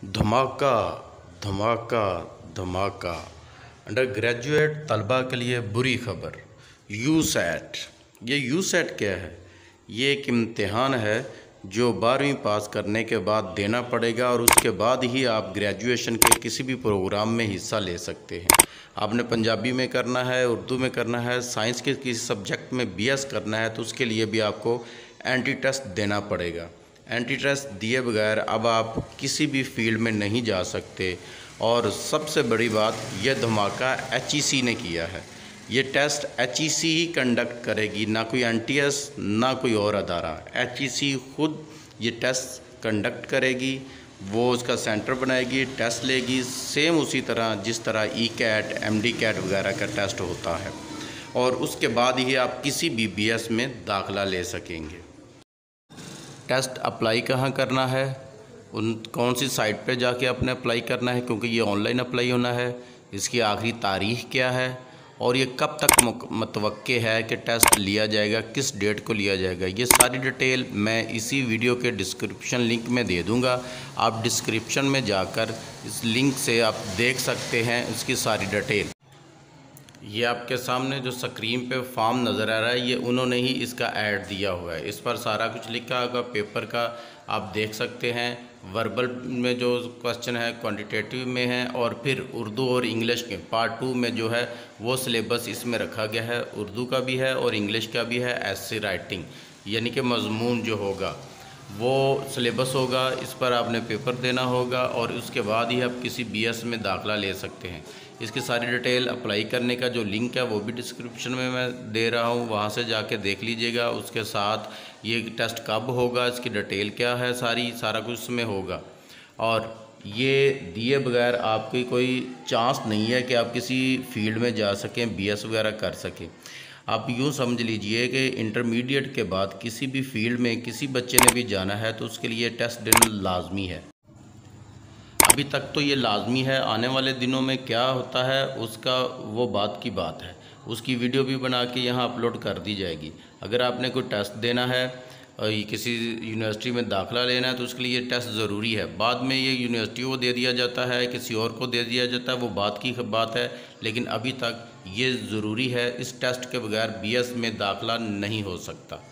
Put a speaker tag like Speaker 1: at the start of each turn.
Speaker 1: धमाका धमाका धमाका। अंडर ग्रेजुएट तलबा के लिए बुरी खबर। यूसेट। ये यूसेट क्या है? ये एक इम्तिहान है जो 12वीं पास करने के बाद देना पड़ेगा और उसके बाद ही आप ग्रेजुएशन के किसी भी प्रोग्राम में हिस्सा ले सकते हैं। आपने पंजाबी में करना है, उर्दू में करना है, साइंस के किसी सब्जेक्ट में बीएस करना है तो उसके लिए भी आपको एंट्री टेस्ट देना पड़ेगा। एंट्री टेस्ट दिए बगैर अब आप किसी भी फील्ड में नहीं जा सकते। और सबसे बड़ी बात, यह धमाका HEC ने किया है। ये टेस्ट HEC ही कंडक्ट करेगी, ना कोई NTS ना कोई और अदारा। HEC खुद ये टेस्ट कंडक्ट करेगी, वो उसका सेंटर बनाएगी, टेस्ट लेगी, सेम उसी तरह जिस तरह ECAT MD-CAT वगैरह का टेस्ट होता है। और उसके बाद ही आप किसी भी BS में दाखिला ले सकेंगे। टेस्ट अप्लाई कहाँ करना है, कौन सी साइट पे जाके आपने अप्लाई करना है, क्योंकि ये ऑनलाइन अप्लाई होना है, इसकी आखिरी तारीख़ क्या है और ये कब तक मतवक्के है कि टेस्ट लिया जाएगा, किस डेट को लिया जाएगा, ये सारी डिटेल मैं इसी वीडियो के डिस्क्रिप्शन लिंक में दे दूंगा। आप डिस्क्रिप्शन में जाकर इस लिंक से आप देख सकते हैं इसकी सारी डिटेल। ये आपके सामने जो स्क्रीन पे फॉर्म नज़र आ रहा है, ये उन्होंने ही इसका ऐड दिया हुआ है। इस पर सारा कुछ लिखा होगा, पेपर का आप देख सकते हैं। वर्बल में जो क्वेश्चन है क्वांटिटेटिव में है, और फिर उर्दू और इंग्लिश के पार्ट 2 में जो है वो सिलेबस इसमें रखा गया है। उर्दू का भी है और इंग्लिश का भी है। एस्से राइटिंग यानी कि मजमून जो होगा वो सिलेबस होगा, इस पर आपने पेपर देना होगा और उसके बाद ही आप किसी BS में दाखिला ले सकते हैं। इसकी सारी डिटेल अप्लाई करने का जो लिंक है वो भी डिस्क्रिप्शन में मैं दे रहा हूँ, वहाँ से जाके देख लीजिएगा। उसके साथ ये टेस्ट कब होगा, इसकी डिटेल क्या है, सारा कुछ उसमें होगा। और ये दिए बगैर आपकी कोई चांस नहीं है कि आप किसी फील्ड में जा सकें, BS वगैरह कर सकें। आप यूँ समझ लीजिए कि इंटरमीडिएट के बाद किसी भी फील्ड में किसी बच्चे ने भी जाना है तो उसके लिए टेस्ट देना लाजमी है। अभी तक तो ये लाजमी है, आने वाले दिनों में क्या होता है उसका वो बात की बात है। उसकी वीडियो भी बना के यहाँ अपलोड कर दी जाएगी। अगर आपने कोई टेस्ट देना है और किसी यूनिवर्सिटी में दाखिला लेना है तो उसके लिए ये टेस्ट ज़रूरी है। बाद में ये यूनिवर्सिटी को दे दिया जाता है, किसी और को दे दिया जाता है, वो बात की बात है, लेकिन अभी तक ये ज़रूरी है। इस टेस्ट के बगैर BS में दाखिला नहीं हो सकता।